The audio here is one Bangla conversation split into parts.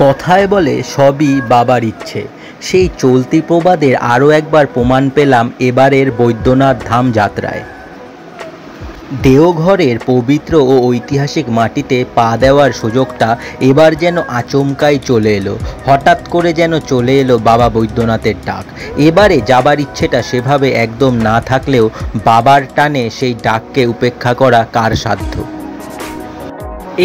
কথায় বলে সবই বাবার ইচ্ছে। সেই চলতি প্রবাদের আরও একবার প্রমাণ পেলাম এবারের বৈদ্যনাথ ধাম যাত্রায়। দেওঘরের পবিত্র ও ঐতিহাসিক মাটিতে পা দেওয়ার সুযোগটা এবার যেন আচমকাই চলে এলো। হঠাৎ করে যেন চলে এলো বাবা বৈদ্যনাথের ডাক। এবারে যাবার ইচ্ছেটা সেভাবে একদম না থাকলেও বাবার টানে সেই ডাককে উপেক্ষা করা কার সাধ্য।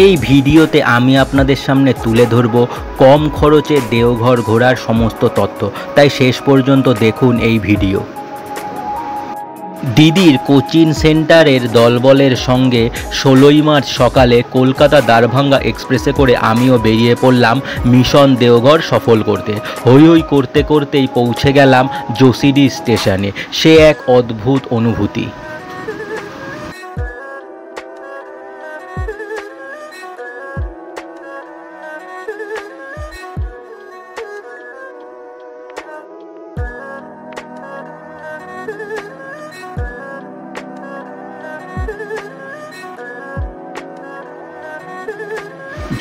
এই ভিডিওতে আমি আপনাদের সামনে তুলে ধরব কম খরচে দেওঘর ঘোরার সমস্ত তথ্য, তাই শেষ পর্যন্ত দেখুন এই ভিডিও। দিদির কোচিং সেন্টারের দলবলের সঙ্গে 16ই মার্চ সকালে কলকাতা দ্বারভাঙ্গা এক্সপ্রেসে করে আমিও বেরিয়ে পড়লাম মিশন দেওঘর সফল করতে। হই হই করতে করতেই পৌঁছে গেলাম জোশিডি স্টেশনে। সে এক অদ্ভুত অনুভূতি।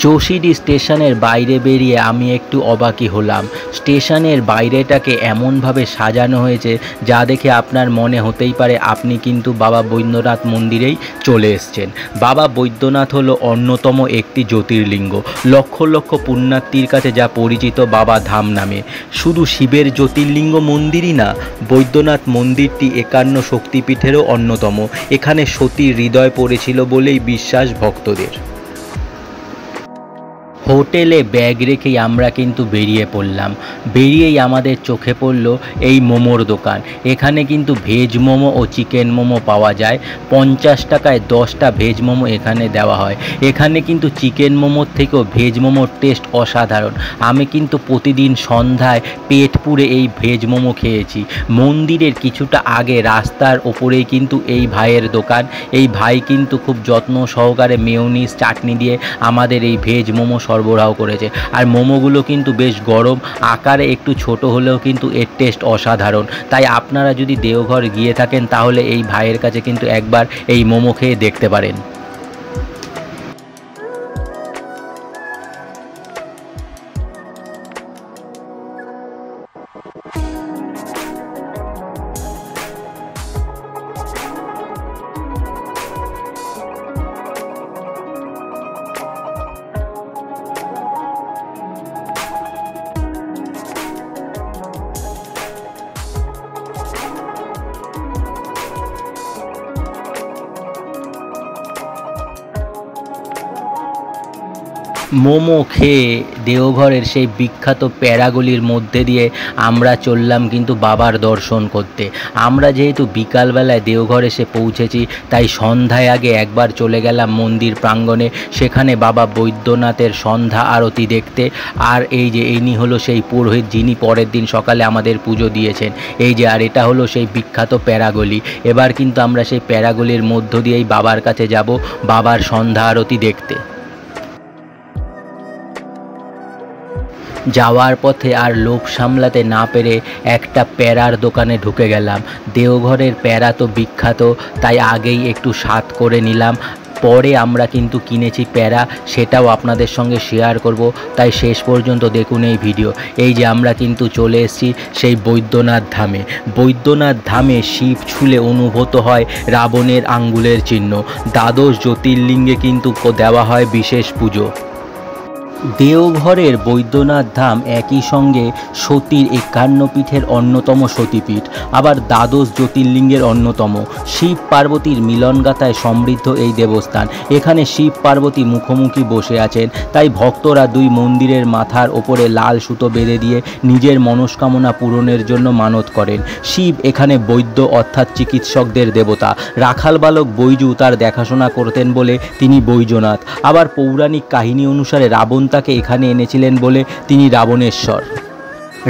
জোশিডি স্টেশনের বাইরে বেরিয়ে আমি একটু অবাকই হলাম। স্টেশনের বাইরেটাকে এমনভাবে সাজানো হয়েছে যা দেখে আপনার মনে হতেই পারে আপনি কিন্তু বাবা বৈদ্যনাথ মন্দিরেই চলে এসেছেন। বাবা বৈদ্যনাথ হলো অন্যতম একটি জ্যোতির্লিঙ্গ। লক্ষ লক্ষ পুণ্যার্থীর কাছে যা পরিচিত বাবা ধাম নামে। শুধু শিবের জ্যোতির্লিঙ্গ মন্দিরই না, বৈদ্যনাথ মন্দিরটি 51 শক্তিপীঠেরও অন্যতম। এখানে সতীর হৃদয় পড়েছিল বলেই বিশ্বাস ভক্তদের। হোটেলে ব্যাগ রেখেই আমরা কিন্তু বেরিয়ে পড়লাম। বেরিয়েই আমাদের চোখে পড়ল এই মোমোর দোকান। এখানে কিন্তু ভেজ মোমো ও চিকেন মোমো পাওয়া যায়। 50 টাকায় 10টা ভেজ মোমো এখানে দেওয়া হয়। এখানে কিন্তু চিকেন মোমোর থেকেও ভেজ মোমোর টেস্ট অসাধারণ। আমি কিন্তু প্রতিদিন সন্ধ্যায় পেট পুরে এই ভেজ মোমো খেয়েছি। মন্দিরের কিছুটা আগে রাস্তার ওপরেই কিন্তু এই ভাইয়ের দোকান। এই ভাই কিন্তু খুব যত্ন সহকারে মেয়োনিজ চাটনি দিয়ে আমাদের এই ভেজ মোমো সরবরাহ করেছে। আর মোমোগুলো কিন্তু বেশ গরম, আকারে একটু ছোট হলেও কিন্তু এর টেস্ট অসাধারণ। তাই আপনারা যদি দেওঘর গিয়ে থাকেন তাহলে এই ভাইয়ের কাছে কিন্তু একবার এই মোমো খেয়ে দেখতে পারেন। মোমো খেয়ে দেওঘরের সেই বিখ্যাত প্যারাগলির মধ্যে দিয়ে আমরা চললাম কিন্তু বাবার দর্শন করতে। আমরা যেহেতু বিকালবেলায় দেওঘর এসে পৌঁছেছি তাই সন্ধ্যায় আগে একবার চলে গেলাম মন্দির প্রাঙ্গণে, সেখানে বাবা বৈদ্যনাথের সন্ধ্যা আরতি দেখতে। আর এই যে ইনি হলো সেই পুরোহিত যিনি পরের দিন সকালে আমাদের পুজো দিয়েছেন। এই যে আর এটা হলো সেই বিখ্যাত প্যারাগলি। এবার কিন্তু আমরা সেই প্যারাগলির মধ্য দিয়েই বাবার কাছে যাব বাবার সন্ধ্যা আরতি দেখতে। যাওয়ার পথে আর লোভ সামলাতে না পেরে একটা প্যারার দোকানে ঢুকে গেলাম। দেওঘরের প্যারা তো বিখ্যাত, তাই আগেই একটু স্বাদ করে নিলাম। পরে আমরা কিন্তু কিনেছি প্যারা, সেটাও আপনাদের সঙ্গে শেয়ার করব, তাই শেষ পর্যন্ত দেখুন এই ভিডিও। এই যে আমরা কিন্তু চলে এসেছি সেই বৈদ্যনাথ ধামে। বৈদ্যনাথ ধামে শিব ছুলে অনুভূত হয় রাবণের আঙ্গুলের চিহ্ন। দ্বাদশ জ্যোতির্লিঙ্গে কিন্তু দেওয়া হয় বিশেষ পুজো। দেওঘরের বৈদ্যনাথ ধাম একই সঙ্গে সতীর 51 পীঠের অন্যতম সতীপীঠ, আবার দ্বাদশ জ্যোতির্লিঙ্গের অন্যতম। শিব পার্বতীর মিলনগাথায় সমৃদ্ধ এই দেবস্থান। এখানে শিব পার্বতী মুখোমুখি বসে আছেন, তাই ভক্তরা দুই মন্দিরের মাথার ওপরে লাল সুতো বেঁধে দিয়ে নিজের মনস্কামনা পূরণের জন্য মানত করেন। শিব এখানে বৈদ্য অর্থাৎ চিকিৎসকদের দেবতা। রাখাল বালক বৈজু তার দেখাশোনা করতেন বলে তিনি বৈজনাথ। আবার পৌরাণিক কাহিনী অনুসারে রাবণ তাকে এখানে এনেছিলেন বলে তিনি রাবণেশ্বর।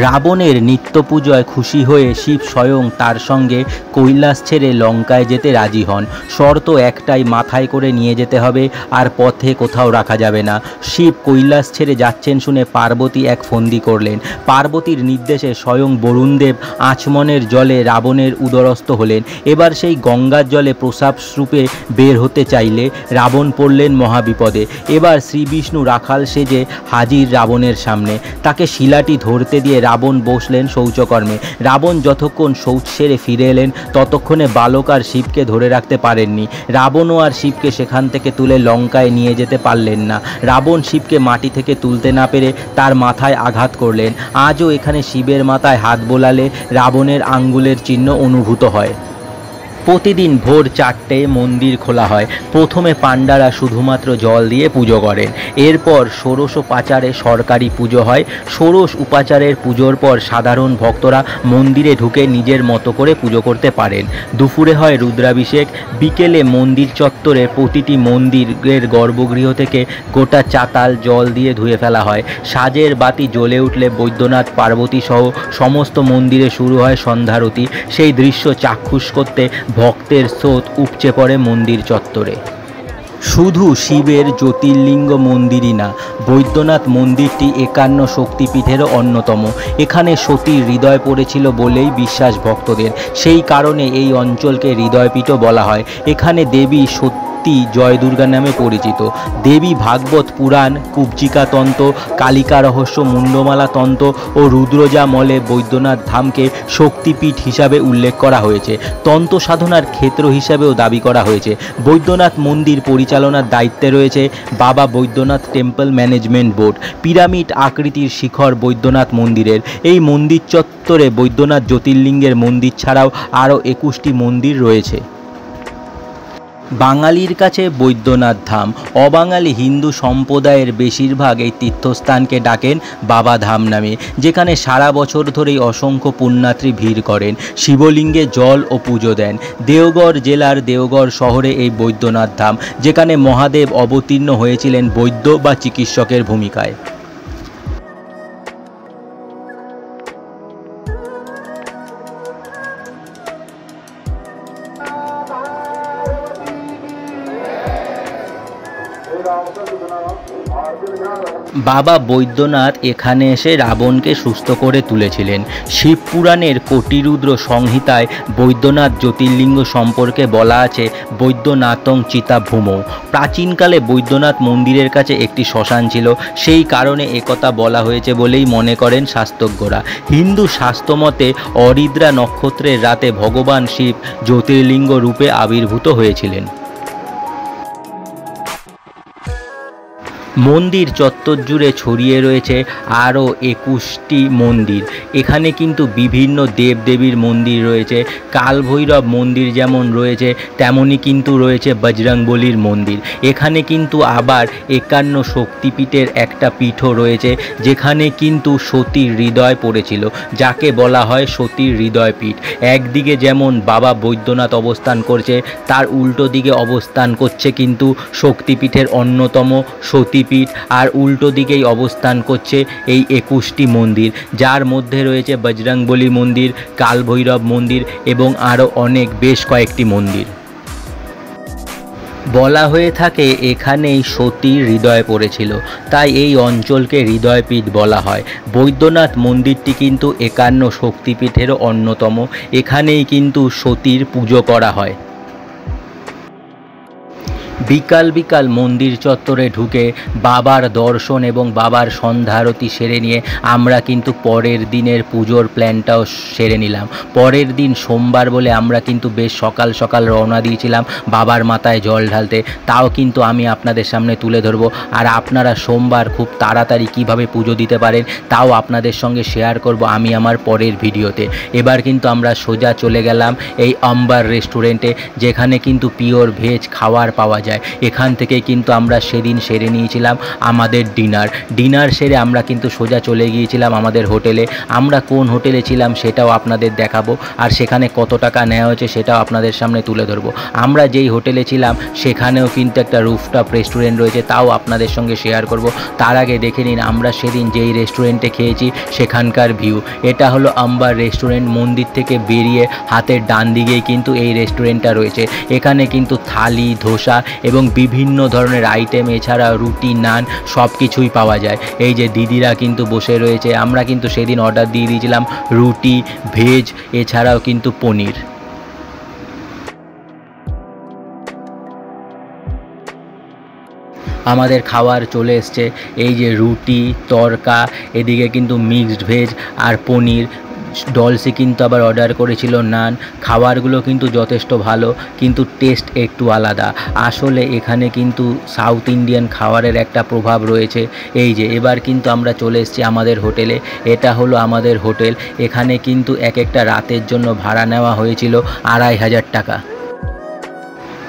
রাবণের নিত্য পূজায় খুশি হয়ে শিব স্বয়ং তার সঙ্গে কৈলাস ছেড়ে লঙ্কায় যেতে রাজি হন। শর্ত একটাই, মাথায় করে নিয়ে যেতে হবে, আর পথে কোথাও রাখা যাবে না। শিব কৈলাস ছেড়ে যাচ্ছেন শুনে পার্বতী এক ফন্দি করলেন। পার্বতীর নির্দেশে স্বয়ং বরুণদেব আচমনের জলে রাবণের উদরস্থ হলেন। এবার সেই গঙ্গার জলে প্রসাব রূপে বের হতে চাইলে রাবণ পড়লেন মহাবিপদে। এবার শ্রীবিষ্ণু রাখাল সেজে হাজির রাবণের সামনে। তাকে শিলাটি ধরতে দিয়ে রাবণ বসলেন শৌচকর্মে। রাবণ যতক্ষণ শৌচ সেরে ফিরে এলেন ততক্ষণে বালক আর শিবকে ধরে রাখতে পারেননি। রাবণও আর শিবকে সেখান থেকে তুলে লঙ্কায় নিয়ে যেতে পারলেন না। রাবণ শিবকে মাটি থেকে তুলতে না পেরে তার মাথায় আঘাত করলেন। আজও এখানে শিবের মাথায় হাত বোলালে রাবণের আঙ্গুলের চিহ্ন অনুভূত হয়। প্রতিদিন ভোর 4টে মন্দির খোলা হয়। প্রথমে পাণ্ডারা শুধুমাত্র জল দিয়ে পুজো করেন। এরপর ষোড়শোপাচারে সরকারি পুজো হয়। ষোড়শ উপাচারের পুজোর পর সাধারণ ভক্তরা মন্দিরে ঢুকে নিজের মতো করে পুজো করতে পারেন। দুপুরে হয় রুদ্রাভিষেক। বিকেলে মন্দির চত্বরে প্রতিটি মন্দিরের গর্ভগৃহ থেকে গোটা চাতাল জল দিয়ে ধুয়ে ফেলা হয়। সাজের বাতি জ্বলে উঠলে বৈদ্যনাথ পার্বতী সহ সমস্ত মন্দিরে শুরু হয় সন্ধ্যারতি। সেই দৃশ্য চাক্ষুষ করতে ভক্তের স্রোত উপচে পড়ে মন্দির চত্বরে। শুধু শিবের জ্যোতির্লিঙ্গ মন্দিরই না, বৈদ্যনাথ মন্দিরটি 51 শক্তিপীঠেরও অন্যতম। এখানে সতীর হৃদয় পড়েছিল বলেই বিশ্বাস ভক্তদের। সেই কারণে এই অঞ্চলকে হৃদয়পীঠও বলা হয়। এখানে দেবী সতী জয় দুর্গা নামে পরিচিত। দেবী ভাগবত পুরাণ, কুব্জিকা তন্ত্র, কালিকা রহস্য, মুন্ডমালা তন্ত্র ও রুদ্রজামলে বৈদ্যনাথ ধামকে শক্তিপীঠ হিসাবে উল্লেখ করা হয়েছে। তন্ত্র সাধনার ক্ষেত্র হিসাবেও দাবি করা হয়েছে। বৈদ্যনাথ মন্দির পরিচালনার দায়িত্বে রয়েছে বাবা Baidyanath temple management board. Pyramid আকৃতির শিখর বৈদ্যনাথ মন্দিরের। এই মন্দির চত্বরে বৈদ্যনাথ জ্যোতির্লিঙ্গের মন্দির ছাড়াও আরও 21টি মন্দির রয়েছে। বাঙালির কাছে বৈদ্যনাথ ধাম, অবাঙালি হিন্দু সম্প্রদায়ের বেশিরভাগ এই তীর্থস্থানকে ডাকেন বাবা ধাম নামে, যেখানে সারা বছর ধরেই অসংখ্য পুণ্যার্থী ভিড় করেন, শিবলিঙ্গে জল ও পুজো দেন। দেওঘর জেলার দেওঘর শহরে এই বৈদ্যনাথ ধাম, যেখানে মহাদেব অবতীর্ণ হয়েছিলেন বৈদ্য বা চিকিৎসকের ভূমিকায়। বাবা বৈদ্যনাথ এখানে এসে রাবণকে সুস্থ করে তুলেছিলেন। শিবপুরাণের কোটিরুদ্র সংহিতায় বৈদ্যনাথ জ্যোতির্লিঙ্গ সম্পর্কে বলা আছে বৈদ্যনাথং চিতা ভূমৌ। প্রাচীনকালে বৈদ্যনাথ মন্দিরের কাছে একটি শ্মশান ছিল, সেই কারণে একথা বলা হয়েছে বলেই মনে করেন শাস্ত্রজ্ঞরা। হিন্দু শাস্ত্রমতে অরিদ্রা নক্ষত্রের রাতে ভগবান শিব জ্যোতির্লিঙ্গ রূপে আবির্ভূত হয়েছিলেন। মন্দির চত্বর জুড়ে ছড়িয়ে রয়েছে আরও 21টি মন্দির। এখানে কিন্তু বিভিন্ন দেবদেবীর মন্দির রয়েছে। কালভৈরব মন্দির যেমন রয়েছে তেমনই কিন্তু রয়েছে বজরংবলীর মন্দির। এখানে কিন্তু আবার 51 শক্তিপীঠের একটা পীঠও রয়েছে, যেখানে কিন্তু সতীর হৃদয় পড়েছিল, যাকে বলা হয় সতীর হৃদয় পীঠ। একদিকে যেমন বাবা বৈদ্যনাথ অবস্থান করছে, তার উল্টো দিকে অবস্থান করছে কিন্তু শক্তিপীঠের অন্যতম সতী পীঠ, আর উল্টো দিকেই অবস্থান করছে এই 21টি মন্দির, যার মধ্যে রয়েছে বজরংবলী মন্দির, কালভৈরব মন্দির এবং আরও অনেক বেশ কয়েকটি মন্দির। বলা হয়ে থাকে এখানেই সতীর হৃদয় পড়েছিল, তাই এই অঞ্চলকে হৃদয়পীঠ বলা হয়। বৈদ্যনাথ মন্দিরটি কিন্তু 51 শক্তিপীঠেরও অন্যতম। এখানেই কিন্তু সতীর পুজো করা হয়। বিকাল বিকাল মন্দির চত্বরে ঢুকে বাবার দর্শন এবং বাবার সন্ধ্যারতি সেরে নিয়ে আমরা কিন্তু পরের দিনের পুজোর প্ল্যানটাও সেরে নিলাম। পরের দিন সোমবার বলে আমরা কিন্তু বেশ সকাল সকাল রওনা দিয়েছিলাম বাবার মাথায় জল ঢালতে, তাও কিন্তু আমি আপনাদের সামনে তুলে ধরবো। আর আপনারা সোমবার খুব তাড়াতাড়ি কিভাবে পুজো দিতে পারেন তাও আপনাদের সঙ্গে শেয়ার করব আমি আমার পরের ভিডিওতে। এবার কিন্তু আমরা সোজা চলে গেলাম এই আম্বার রেস্টুরেন্টে, যেখানে কিন্তু পিওর ভেজ খাবার পাওয়া যায়। যায়। এখান থেকে কিন্তু আমরা সেদিন সেরে নিয়েছিলাম আমাদের ডিনার সেরে আমরা কিন্তু সোজা চলে গিয়েছিলাম আমাদের হোটেলে। আমরা কোন হোটেলে ছিলাম সেটাও আপনাদের দেখাবো, আর সেখানে কত টাকা নেওয়া হয়েছে সেটাও আপনাদের সামনে তুলে ধরবো। আমরা যেই হোটেলে ছিলাম সেখানেও কিন্তু একটা রুফটপ রেস্টুরেন্ট রয়েছে, তাও আপনাদের সঙ্গে শেয়ার করব। তার আগে দেখে নিন আমরা সেদিন যেই রেস্টুরেন্টে খেয়েছি সেখানকার ভিউ। এটা হলো আম্বার রেস্টুরেন্ট। মন্দির থেকে বেরিয়ে হাতের ডান দিকেই কিন্তু এই রেস্টুরেন্টটা রয়েছে। এখানে কিন্তু থালি, ধোসা এবং বিভিন্ন ধরনের আইটেম, এছাড়া রুটি, নান সব কিছুই পাওয়া যায়। এই যে দিদিরা কিন্তু বসে রয়েছে। আমরা কিন্তু সেদিন অর্ডার দিয়ে দিয়েছিলাম রুটি, ভেজ, এছাড়াও কিন্তু পনির। আমাদের খাবার চলে এসছে। এই যে রুটি, তড়কা, এদিকে কিন্তু মিক্সড ভেজ আর পনির। ডলসি কিন্তু আবার অর্ডার করেছিল নান। খাবারগুলো কিন্তু যথেষ্ট ভালো, কিন্তু টেস্ট একটু আলাদা। আসলে এখানে কিন্তু সাউথ ইন্ডিয়ান খাবারের একটা প্রভাব রয়েছে। এই যে এবার কিন্তু আমরা চলে এসেছি আমাদের হোটেলে। এটা হলো আমাদের হোটেল। এখানে কিন্তু এক একটা রাতের জন্য ভাড়া নেওয়া হয়েছিল 2500 টাকা।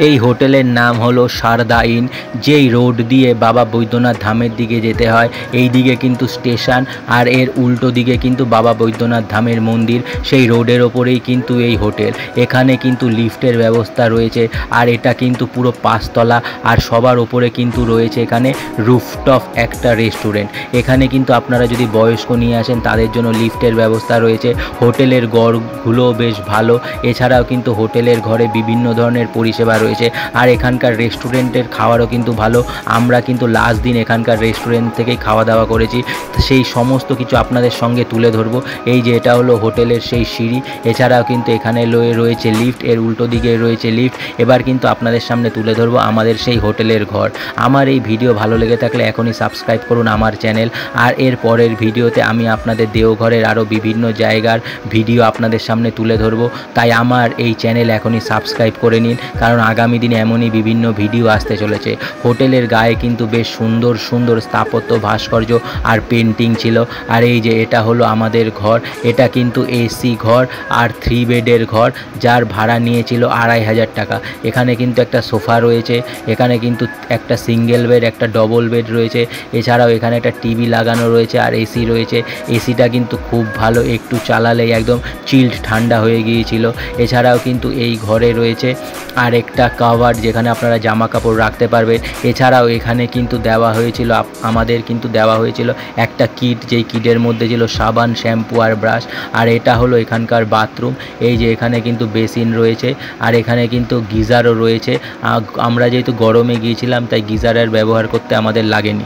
এই হোটেলের নাম হলো সারদা ইন। যেই রোড দিয়ে বাবা বৈদ্যনাথ ধামের দিকে যেতে হয়, এই দিকে কিন্তু স্টেশন, আর এর উল্টো দিকে কিন্তু বাবা বৈদ্যনাথ ধামের মন্দির। সেই রোডের ওপরেই কিন্তু এই হোটেল। এখানে কিন্তু লিফটের ব্যবস্থা রয়েছে, আর এটা কিন্তু পুরো 5 তলা, আর সবার ওপরে কিন্তু রয়েছে এখানে রুফটপ একটা রেস্টুরেন্ট। এখানে কিন্তু আপনারা যদি বয়স্ক নিয়ে আসেন তাদের জন্য লিফটের ব্যবস্থা রয়েছে। হোটেলের ঘরগুলোও বেশ ভালো। এছাড়াও কিন্তু হোটেলের ঘরে বিভিন্ন ধরনের পরিষেবা রয়েছে, আর এখানকার রেস্টুরেন্টের খাবারও কিন্তু ভালো। আমরা কিন্তু লাস্ট দিন এখানকার রেস্টুরেন্ট থেকেই খাওয়া দাওয়া করেছি। সেই সমস্ত কিছু আপনাদের সঙ্গে তুলে ধরবো। এই যে এটা হলো হোটেলের সেই সিঁড়ি। এছাড়াও কিন্তু এখানে রয়েছে লিফট, এর উল্টো দিকে রয়েছে লিফট। এবার কিন্তু আপনাদের সামনে তুলে ধরবো আমাদের সেই হোটেলের ঘর। আমার এই ভিডিও ভালো লেগে থাকলে এখনই সাবস্ক্রাইব করুন আমার চ্যানেল। আর এর পরের ভিডিওতে আমি আপনাদের দেওঘরের আরও বিভিন্ন জায়গার ভিডিও আপনাদের সামনে তুলে ধরবো। তাই আমার এই চ্যানেল এখনই সাবস্ক্রাইব করে নিন, কারণ আগামী দিনে এমনই বিভিন্ন ভিডিও আসতে চলেছে। হোটেলের গায়ে কিন্তু বেশ সুন্দর সুন্দর স্থাপত্য, ভাস্কর্য আর পেন্টিং ছিল। আর এই যে এটা হলো আমাদের ঘর। এটা কিন্তু এসি ঘর আর 3 বেডের ঘর, যার ভাড়া নিয়েছিল 2500 টাকা। এখানে কিন্তু একটা সোফা রয়েছে, এখানে কিন্তু একটা সিঙ্গেল বেড, একটা ডবল বেড রয়েছে। এছাড়াও এখানে একটা টিভি লাগানো রয়েছে আর এসি রয়েছে। এসিটা কিন্তু খুব ভালো, একটু চালালেই একদম চিল্ড ঠান্ডা হয়ে গিয়েছিল। এছাড়াও কিন্তু এই ঘরে রয়েছে আর একটা কভার, যেখানে আপনারা জামা কাপড় রাখতে পারবেন। এছাড়াও এখানে কিন্তু দেওয়া হয়েছিল, আমাদের কিন্তু দেওয়া হয়েছিল একটা কিট, যেই কিটের মধ্যে ছিল সাবান, শ্যাম্পু আর ব্রাশ। আর এটা হলো এখানকার বাথরুম। এই যে এখানে কিন্তু বেসিন রয়েছে, আর এখানে কিন্তু গিজারও রয়েছে। আমরা যেহেতু গরমে গিয়েছিলাম তাই গিজারের ব্যবহার করতে আমাদের লাগেনি।